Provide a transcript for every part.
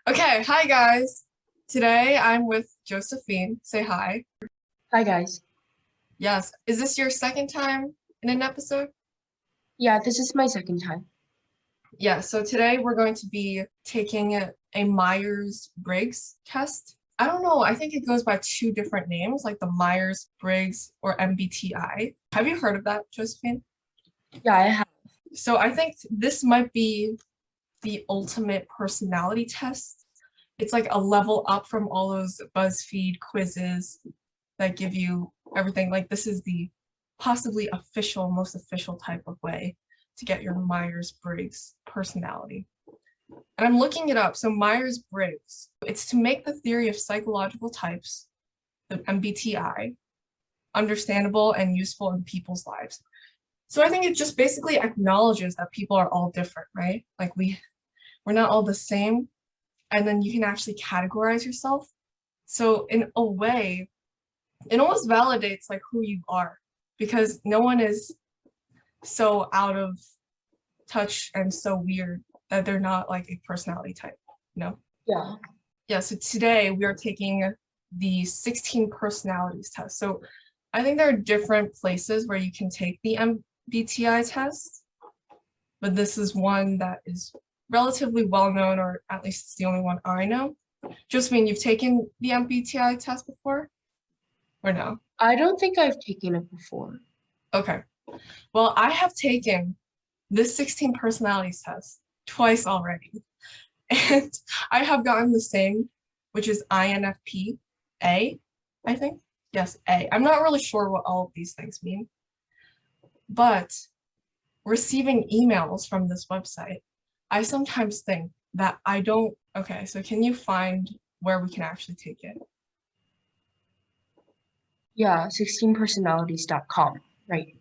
Okay, hi guys. Today I'm with Josephine. Say hi. Hi guys. Yes. Is this your second time in an episode? Yeah, this is my second time. Yeah, so today we're going to be taking a Myers-Briggs test. I don't know, I think it goes by two different names, like the Myers-Briggs or MBTI. Have you heard of that, Josephine? Yeah, I have. So I think this might be the ultimate personality test. It's like a level up from all those BuzzFeed quizzes that give you everything. Like this is the possibly most official type of way to get your Myers-Briggs personality. And I'm looking it up. So Myers-Briggs, it's to make the theory of psychological types, the MBTI, understandable and useful in people's lives. So I think it just basically acknowledges that people are all different, right? Like we're not all the same, and then you can actually categorize yourself. So in a way, it almost validates like who you are because no one is so out of touch and so weird that they're not like a personality type, you know? Yeah. Yeah, so today we are taking the 16 personalities test. So I think there are different places where you can take the MBTI test, but this is one that is relatively well known, or at least it's the only one I know. Josephine, you've taken the MBTI test before or no? I don't think I've taken it before. Okay. Well, I have taken this 16 personalities test twice already, and I have gotten the same, which is INFP A, I think. Yes, A. I'm not really sure what all of these things mean, but receiving emails from this website, I sometimes think that I don't. Okay, so can you find where we can actually take it? Yeah, 16personalities.com, right?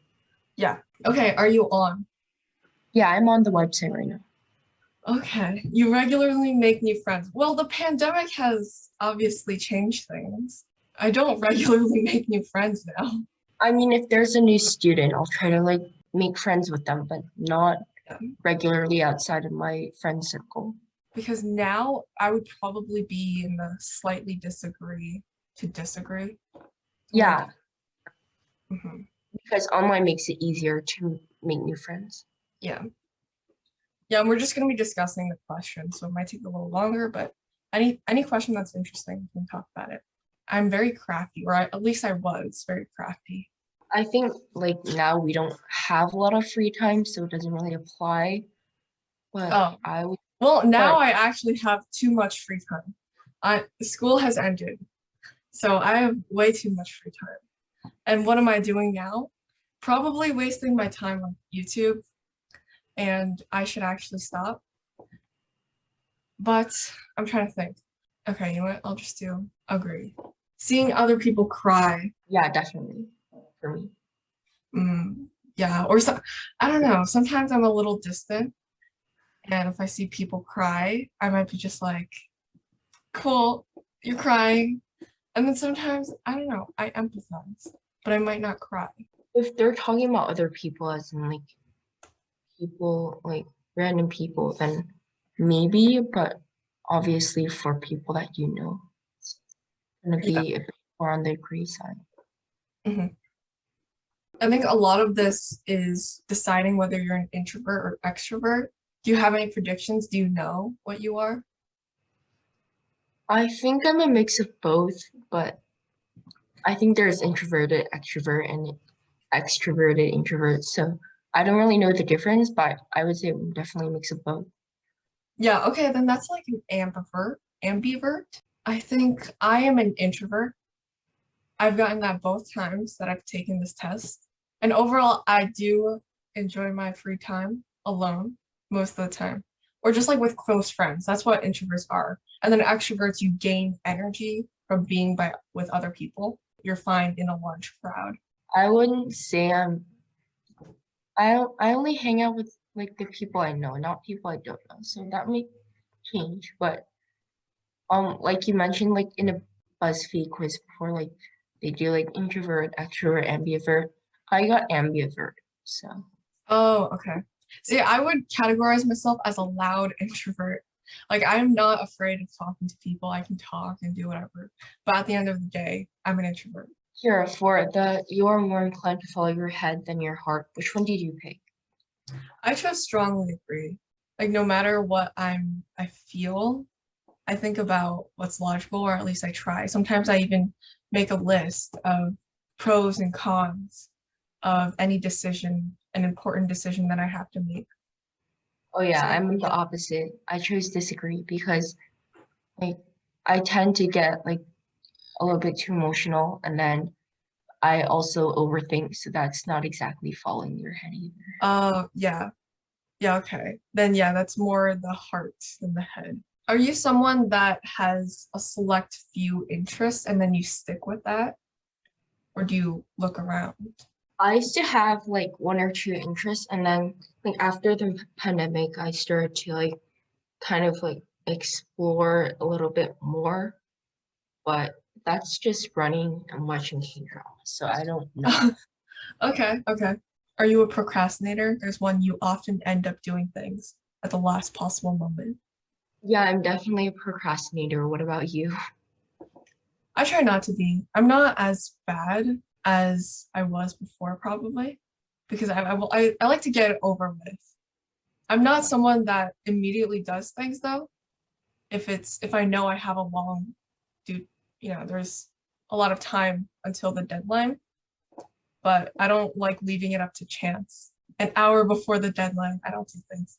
Yeah. Okay, are you on? Yeah, I'm on the website right now. Okay, you regularly make new friends. Well, the pandemic has obviously changed things. I don't regularly make new friends now. I mean, if there's a new student, I'll try to like make friends with them, but not Yeah. regularly outside of my friend circle. Because now I would probably be in the slightly disagree to disagree. Yeah, Mhm. because online makes it easier to make new friends. Yeah. Yeah, and we're just going to be discussing the question, so it might take a little longer, but any question that's interesting, we can talk about it. I'm very crafty, or at least I was very crafty. I think like now we don't have a lot of free time, so it doesn't really apply. But Oh, I would, well, now but I actually have too much free time. School has ended, so I have way too much free time. And what am I doing now? Probably wasting my time on YouTube, and I should actually stop. But I'm trying to think. Okay, you know what? I'll just do agree. Seeing other people cry. yeah, definitely for me. Yeah, or so I don't know. Sometimes I'm a little distant, and if I see people cry, I might be just like, cool, you're crying. And then sometimes, I don't know, I empathize, but I might not cry. If they're talking about other people as in like people, like random people, then maybe, but obviously for people that you know, it's gonna Yeah. be a bit more on the agree side. hmm I think a lot of this is deciding whether you're an introvert or extrovert. Do you have any predictions? Do you know what you are? I think I'm a mix of both, but I think there's introverted extrovert and extroverted introvert. So I don't really know the difference, but I would say I'm definitely a mix of both. Yeah, okay, then that's like an ambivert. Ambivert. I think I am an introvert. I've gotten that both times that I've taken this test. And overall, I do enjoy my free time alone most of the time, or just like with close friends. That's what introverts are. And then extroverts, you gain energy from being with other people. You're fine in a large crowd. I wouldn't say I only hang out with like the people I know, not people I don't know. So that may change, but like you mentioned, like in a BuzzFeed quiz before, like they do like introvert, extrovert, ambivert. I got ambivert, so Oh, okay. See, I would categorize myself as a loud introvert. Like I'm not afraid of talking to people. I can talk and do whatever. But at the end of the day, I'm an introvert. Here, for the you're more inclined to follow your head than your heart. Which one did you pick? I just strongly agree. Like no matter what I feel, I think about what's logical, or at least I try. Sometimes I even make a list of pros and cons of any decision, an important decision that I have to make. Oh yeah, So I'm the opposite. I chose disagree because like I tend to get like a little bit too emotional and then I also overthink, so that's not exactly following your head either. yeah. Yeah, okay. Then yeah, that's more the heart than the head. Are you someone that has a select few interests and then you stick with that? Or do you look around? I used to have like one or two interests and then like after the pandemic I started to like kind of like explore a little bit more, but that's just running and watching K-drama, so I don't know. Okay, okay. Are you a procrastinator? There's one you often end up doing things at the last possible moment. Yeah, I'm definitely a procrastinator. What about you? I try not to be. I'm not as bad as I was before, probably, because I like to get it over with. I'm not someone that immediately does things though. If I know I have a long due, there's a lot of time until the deadline, but I don't like leaving it up to chance. An hour before the deadline, I don't do things.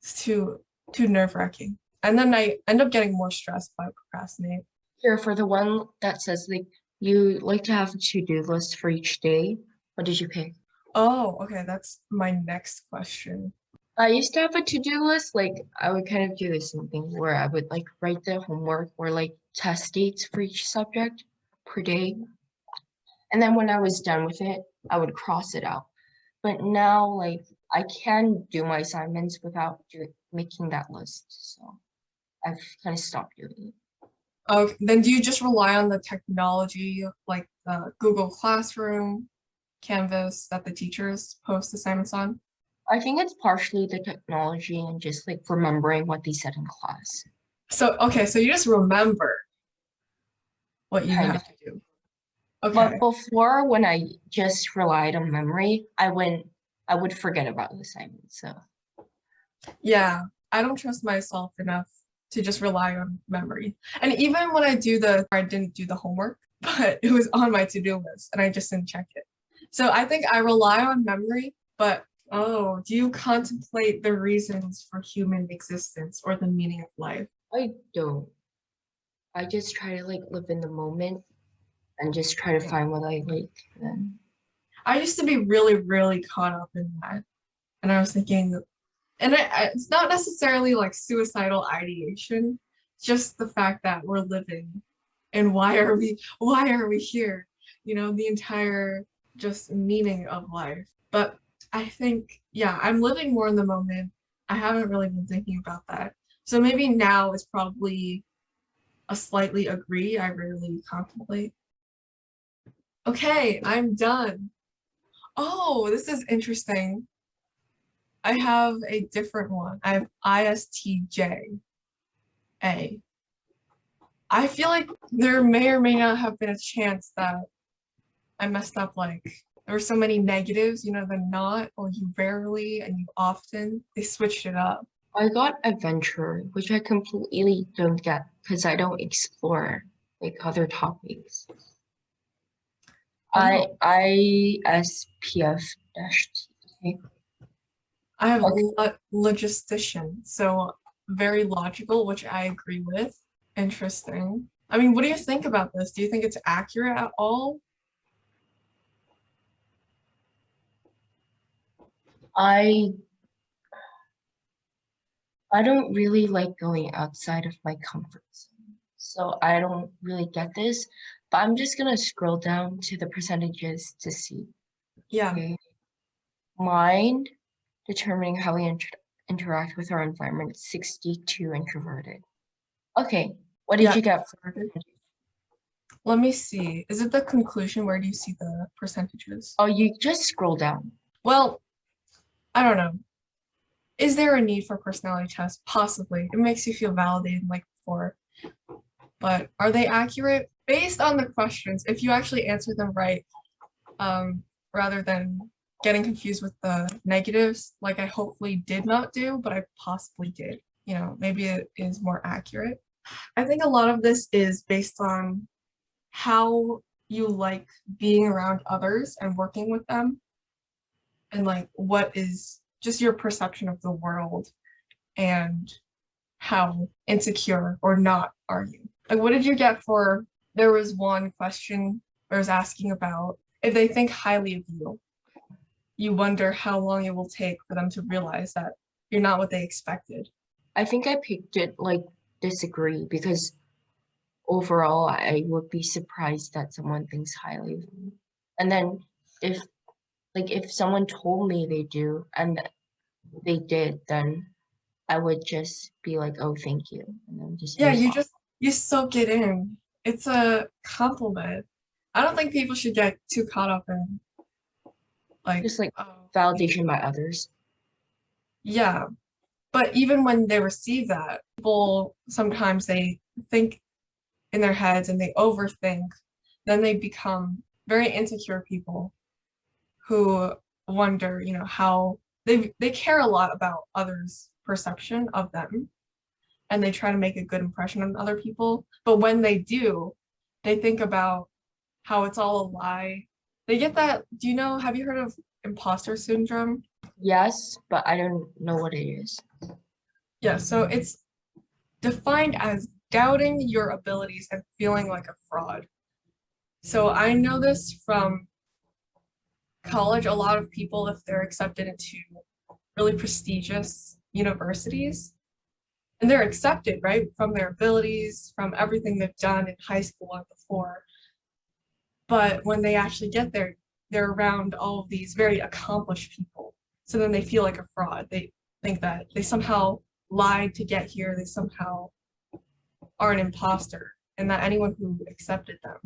It's too nerve-wracking. And then I end up getting more stressed if I procrastinate. Here, for the one that says like you like to have a to-do list for each day, what did you pick? Oh, okay, that's my next question. I used to have a to-do list, like I would kind of do the same thing where I would like write the homework or like test dates for each subject per day. And then when I was done with it, I would cross it out. But now like I can do my assignments without making that list. So I've kind of stopped doing it. Then do you just rely on the technology like Google Classroom, Canvas that the teachers post assignments on? I think it's partially the technology and just like remembering what they said in class. So, okay, so you just remember what you Kind of. have to do. Okay. But before, when I just relied on memory, I would forget about the assignment. So Yeah, I don't trust myself enough to just rely on memory. And even when I didn't do the homework, but it was on my to-do list and I just didn't check it. So I think I rely on memory, but oh, do you contemplate the reasons for human existence or the meaning of life? I don't. I just try to like live in the moment and just try to find what I like. Then I used to be really, really caught up in that. And I was thinking, and it's not necessarily like suicidal ideation, just the fact that we're living and why are we here? The entire just meaning of life. But I think, yeah, I'm living more in the moment. I haven't really been thinking about that. So maybe now is probably a slightly agree. I rarely contemplate. Okay, I'm done. Oh, this is interesting. I have a different one. I have ISTJ. I feel like there may or may not have been a chance that I messed up. Like there were so many negatives, the not or you rarely and you often. They switched it up. I got adventure, which I completely don't get because I don't explore like other topics. Oh, ISPF dash T. I have Okay. logistician, so very logical, which I agree with. Interesting. I mean, what do you think about this? Do you think it's accurate at all? I I don't really like going outside of my comfort zone. So I don't really get this, but I'm just gonna scroll down to the percentages to see. Yeah. Okay. Mind determining how we interact with our environment, 62 introverted. Okay, what did Yeah. you get for Let me see. Is it the conclusion? Where do you see the percentages? Oh, you just scroll down. Well, I don't know. is there a need for a personality test? Possibly. It makes you feel validated like before. But are they accurate? Based on the questions, if you actually answer them right, rather than getting confused with the negatives, like I hopefully did not do, but I possibly did. You know, maybe it is more accurate. I think a lot of this is based on how you like being around others and working with them, and like what is just your perception of the world and how insecure or not are you. Like, what did you get for, there was one question where I was asking about if they think highly of you, you wonder how long it will take for them to realize that you're not what they expected. I think I picked it like disagree because overall I would be surprised that someone thinks highly of me. And then if if someone told me they do and they did, then I would just be like, oh, thank you, and then just Yeah, move on. you soak it in. It's a compliment. I don't think people should get too caught up in like, Just like oh, validation by others. yeah. But even when they receive that, people sometimes they think in their heads and they overthink, then they become very insecure people who wonder, you know, how they care a lot about others' perception of them, and they try to make a good impression on other people. But when they do, they think about how it's all a lie. They get that, do you know, have you heard of imposter syndrome? Yes, but I don't know what it is. Yeah, so it's defined as doubting your abilities and feeling like a fraud. So I know this from college. A lot of people, if they're accepted into really prestigious universities, and they're accepted, right, from their abilities, from everything they've done in high school and before. But when they actually get there, they're around all of these very accomplished people. So then they feel like a fraud. They think that they somehow lied to get here. They somehow are an imposter, and that anyone who accepted them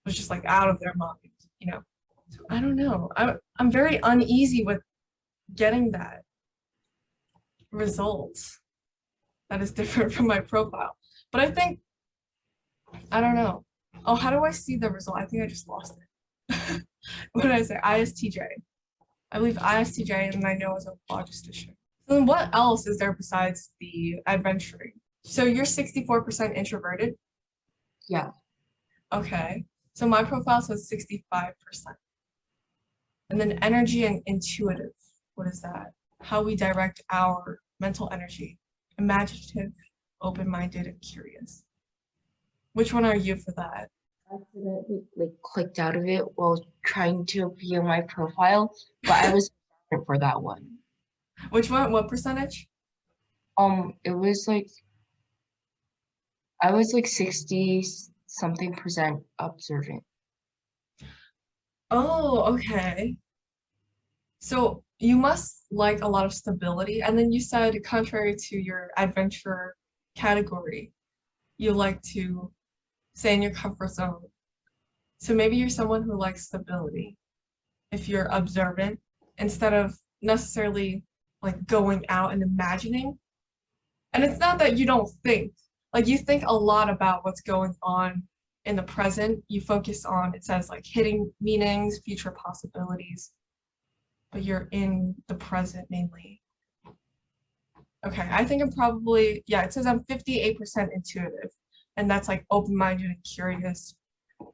was just like out of their mind, you know? So I don't know. I'm very uneasy with getting that result that is different from my profile. But I think, I don't know. Oh, how do I see the result? I think I just lost it. What did I say? ISTJ. I believe ISTJ, and I know as a logistician. So then what else is there besides the adventuring? So you're 64% introverted? Yeah. Okay. So my profile says 65%. And then energy and intuitive. What is that? How we direct our mental energy. Imaginative, open-minded, and curious. Which one are you for that? Accidentally clicked out of it while trying to view my profile, but I was for that one. Which one? What percentage? It was like I was like 60 something percent observant. Oh, okay. So you must like a lot of stability. And then you said, contrary to your adventure category, you like to stay in your comfort zone. So maybe you're someone who likes stability if you're observant instead of necessarily like going out and imagining. And it's not that you don't think, like you think a lot about what's going on in the present. You focus on, it says like hidden meanings, future possibilities, but you're in the present mainly. Okay, I think I'm probably, yeah, it says I'm 58% intuitive, and that's like open-minded and curious,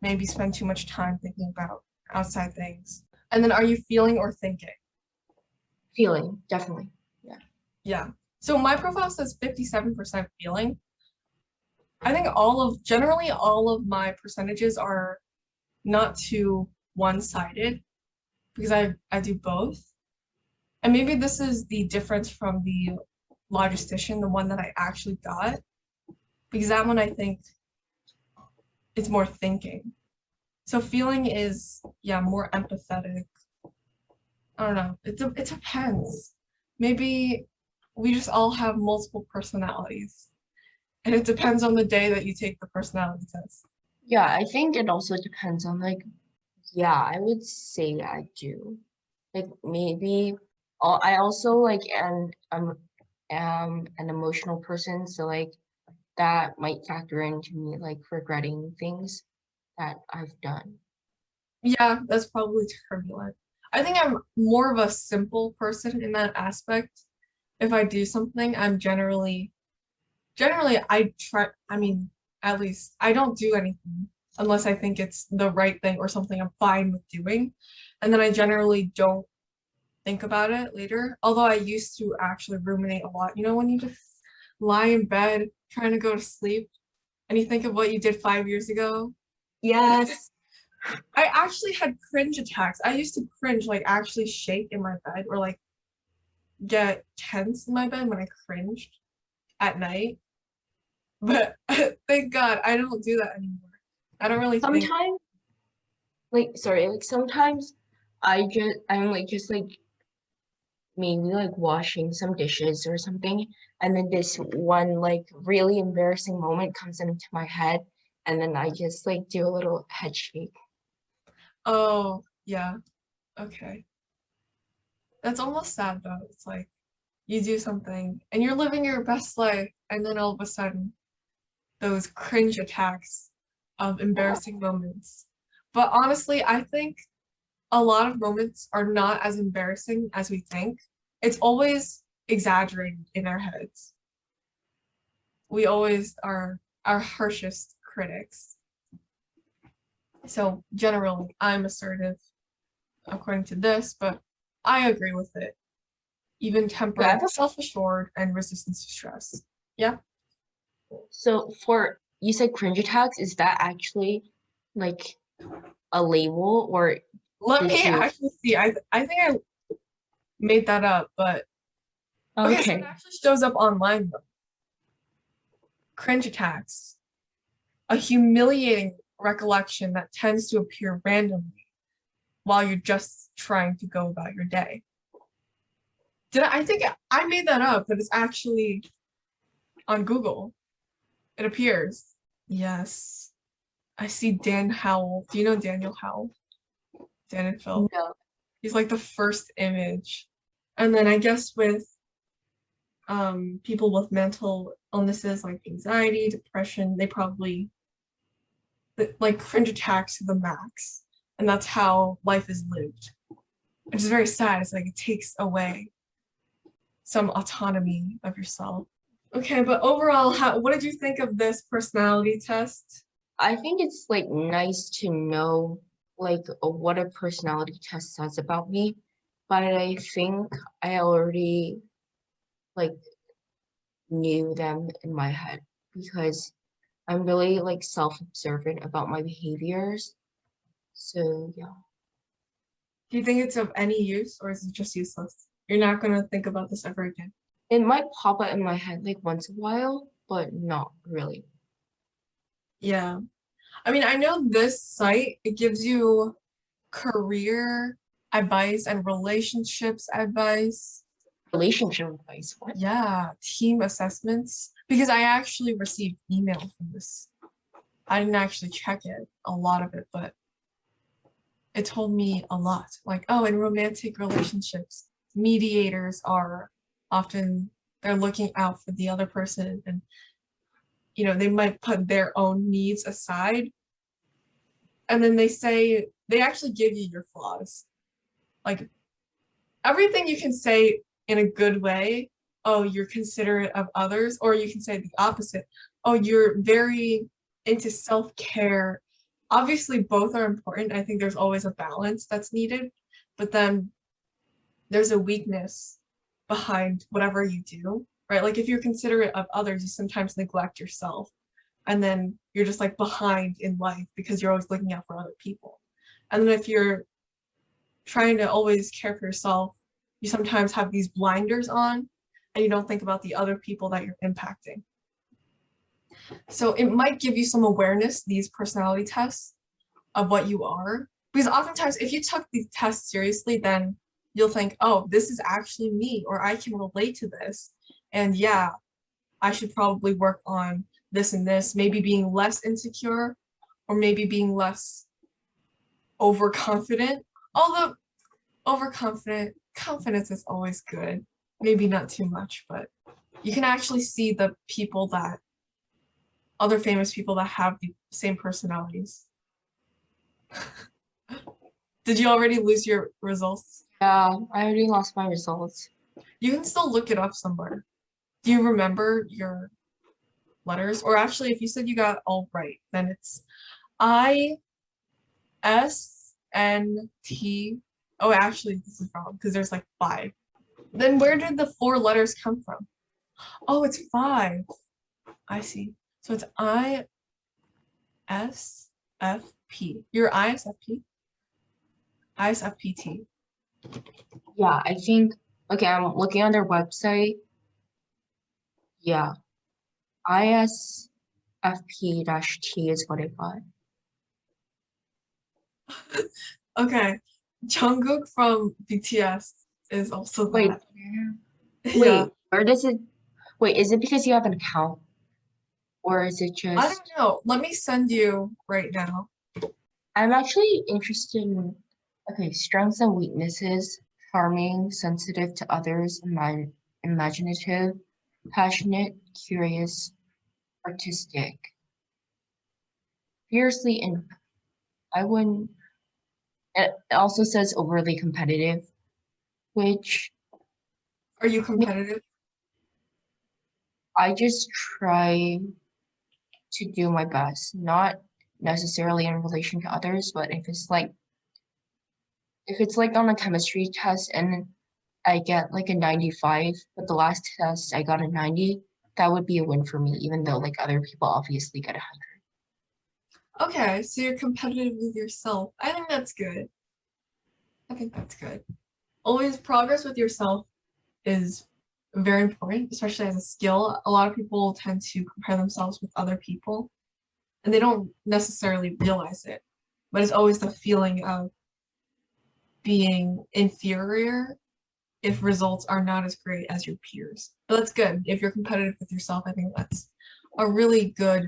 maybe spend too much time thinking about outside things. And then are you feeling or thinking? Feeling, definitely. Yeah. Yeah. So my profile says 57% feeling. I think generally all of my percentages are not too one-sided because I do both. And maybe this is the difference from the logistician, the one that I actually got, because that one I think is more thinking. So feeling is, yeah, more empathetic. I don't know. It depends. Maybe we just all have multiple personalities, and it depends on the day that you take the personality test. Yeah, I think it also depends on yeah, I would say I do. Like maybe I also like am an emotional person, so like that might factor into me like regretting things that I've done. Yeah, that's probably turbulent. I think I'm more of a simple person in that aspect. If I do something, I'm generally I try, I mean, at least I don't do anything unless I think it's the right thing or something I'm fine with doing. And then I generally don't think about it later. Although I used to actually ruminate a lot. You know, when you just lie in bed trying to go to sleep and you think of what you did 5 years ago. Yes. I actually had cringe attacks. I used to cringe, like actually shake in my bed or like get tense in my bed when I cringed at night. But thank God I don't do that anymore. I don't really think. Sometimes, like, sorry, like sometimes I'm like just like maybe like washing some dishes or something, and then this one like really embarrassing moment comes into my head, and then I just like do a little head shake. Oh, yeah. Okay. That's almost sad though. It's like you do something and you're living your best life, and then all of a sudden those cringe attacks of embarrassing moments. But honestly, I think a lot of moments are not as embarrassing as we think. It's always exaggerated in our heads. We always are our harshest critics. So generally, I'm assertive according to this, but I agree with it. Even Yeah, I have tempered, self-assured, and resistance to stress. Yeah. so for you said cringe attacks, is that actually like a label or Let did me you? actually see. I think I made that up, but okay, so it Okay. actually shows up online though. Cringe attacks, a humiliating recollection that tends to appear randomly while you're just trying to go about your day. I think I made that up, but it's actually on Google. It appears. Yes. I see Dan Howell. Do you know Daniel Howell? Dan and Phil. No. He's like the first image. And then I guess with people with mental illnesses like anxiety, depression, they probably like cringe attacks to the max. And that's how life is lived. Which is very sad. It's like it takes away some autonomy of yourself. Okay, but overall, what did you think of this personality test? I think it's like nice to know like what a personality test says about me, but I think I already like knew them in my head because I'm really like self-observant about my behaviors. So yeah, Do you think it's of any use or is it just useless? You're not going to think about this ever again. it might pop up in my head like once in a while, but not really. Yeah. I mean, I know this site, it gives you career advice and relationships advice. Relationship advice. What? Yeah, team assessments. Because I actually received email from this. I didn't actually check it, a lot of it, but it told me a lot. Like, oh, in romantic relationships, mediators are often they're looking out for the other person, and they might put their own needs aside, and then they actually give you your flaws. Like everything you can say in a good way, oh, you're considerate of others, or you can say the opposite. Oh, you're very into self-care. Obviously, both are important. I think there's always a balance that's needed, but then there's a weakness behind whatever you do, right? Like if you're considerate of others, you sometimes neglect yourself, and then you're just like behind in life because you're always looking out for other people. And then if you're trying to always care for yourself, you sometimes have these blinders on and you don't think about the other people that you're impacting. So it might give you some awareness, these personality tests, of what you are. Because oftentimes, if you took these tests seriously, then you'll think, oh, this is actually me, or I can relate to this. And yeah, I should probably work on this and this, maybe being less insecure, or maybe being less overconfident. Although overconfident, confidence is always good. Maybe not too much, but you can actually see the people that other famous people that have the same personalities. Did you already lose your results? Yeah, I already lost my results. You can still look it up somewhere. Do you remember your letters? Or actually, if you said you got all right, then it's I S N T. Oh, actually, this is wrong because there's like 5. Then where did the 4 letters come from? Oh, it's 5. I see. So it's ISFP. You're ISFP? ISFPT. Yeah, I think, okay, I'm looking on their website. Yeah, ISFP-T is what I got. Okay. Jungkook from BTS is also Wait, that. wait, Yeah. where does it, wait, is it because you have an account? Or is it I just, don't know. Let me send you right now. I'm actually interested in, okay, strengths and weaknesses, charming, sensitive to others, imaginative, passionate, curious, artistic, fiercely, and I wouldn't, it also says overly competitive, which Are you competitive? I just try to do my best, not necessarily in relation to others, but if it's like on a chemistry test and I get like a 95, but the last test I got a 90, that would be a win for me, even though like other people obviously get a 100. Okay, so you're competitive with yourself. I think that's good. I think that's good. Always progress with yourself is very important, especially as a skill. A lot of people tend to compare themselves with other people, and they don't necessarily realize it. But it's always the feeling of being inferior if results are not as great as your peers. But that's good. If you're competitive with yourself, I think that's a really good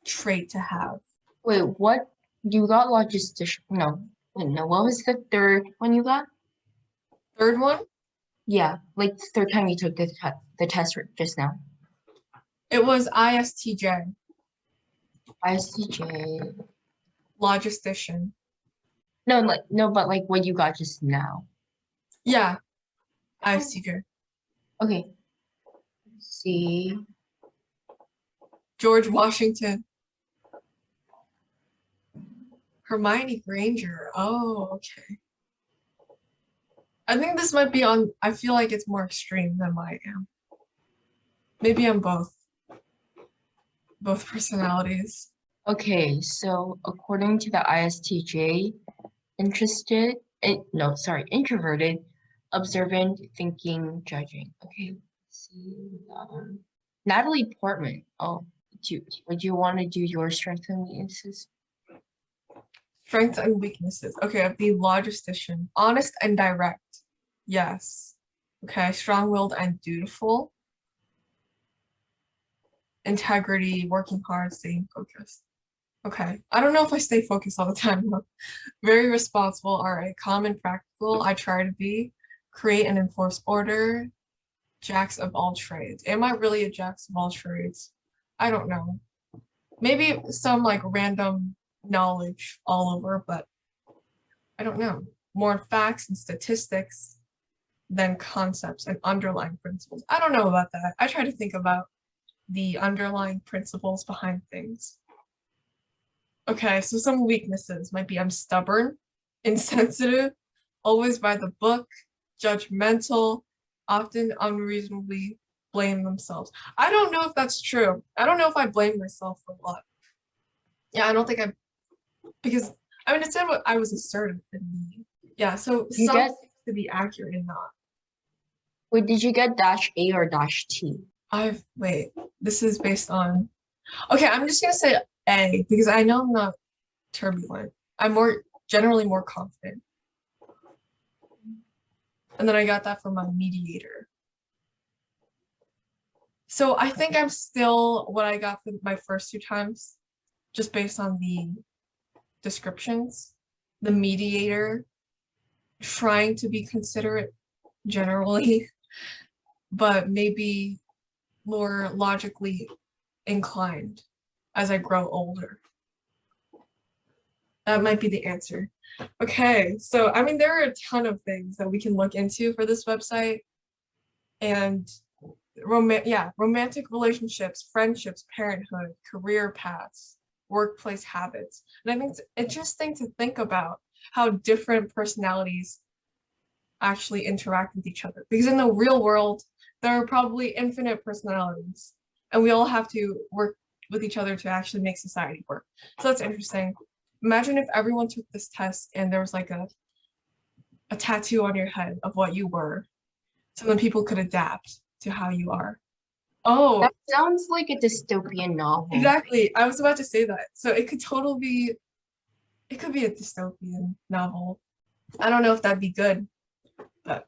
trait to have. Wait, what? You got logistician? No, wait, no. What was the third one you got? Third one, Yeah, like the third time you took the test just now. it was ISTJ, ICJ. logistician. No, like no, but like what you got just now. Yeah, ISTJ. Okay. See. George Washington. Hermione Granger. Oh, okay. I think this might be on, I feel like it's more extreme than I am. Maybe I'm both personalities. Okay, so according to the ISTJ, no, sorry, introverted, observant, thinking, judging. Okay, let's see the other one. Natalie Portman. Oh, would you want to do your strengths and weaknesses? Strengths and weaknesses. Okay, I'd be logistician. Honest and direct. Yes. Okay, strong-willed and dutiful. Integrity, working hard, staying focused. Okay, I don't know if I stay focused all the time though. Very responsible, all right. Calm and practical, I try to be. Create and enforce order. Jacks of all trades. Am I really a jacks of all trades? I don't know. Maybe some like random knowledge all over, but I don't know. More facts and statistics than concepts and underlying principles. I don't know about that. I try to think about the underlying principles behind things. Okay, so some weaknesses might be I'm stubborn, insensitive, always by the book, judgmental, often unreasonably blame themselves. I don't know if that's true. I don't know if I blame myself for a lot. Yeah, I don't think because I mean, it said what I was assertive in me. Yeah, so You some get, things to be accurate and not. wait, did you get dash A or dash T? Wait, this is based on, okay, I'm just gonna say A because I know I'm not turbulent. I'm generally more confident. And then I got that from my mediator. So I think I'm still what I got for my first 2 times, just based on the descriptions. The mediator, trying to be considerate, generally, but maybe more logically inclined as I grow older. That might be the answer. Okay, so I mean, there are a ton of things that we can look into for this website, and romantic relationships, friendships, parenthood, career paths, workplace habits. And I think it's interesting to think about how different personalities actually interact with each other. Because in the real world, there are probably infinite personalities, and we all have to work with each other to actually make society work. So that's interesting. Imagine if everyone took this test and there was like a tattoo on your head of what you were, so then people could adapt to how you are. Oh, That sounds like a dystopian novel. exactly. I was about to say that. So it could be a dystopian novel. I don't know if that'd be good, but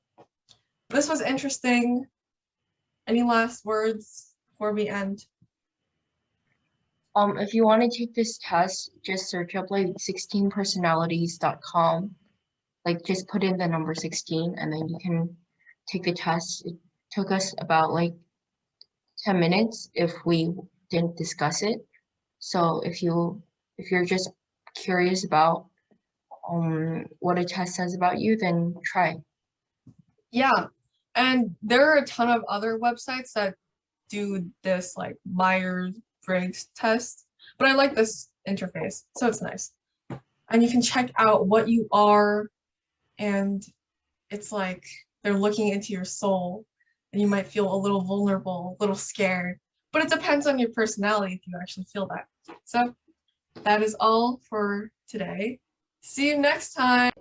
this was interesting. Any last words before we end? If you want to take this test, just search up like 16personalities.com. Like just put in the number 16 and then you can take the test. It took us about like 10 minutes if we didn't discuss it. So if you're just curious about what a test says about you, then try. Yeah, and there are a ton of other websites that do this like Myers-Briggs test, but I like this interface, so it's nice. And you can check out what you are, and it's like they're looking into your soul, and you might feel a little vulnerable, a little scared, but it depends on your personality if you actually feel that. So that is all for today. See you next time.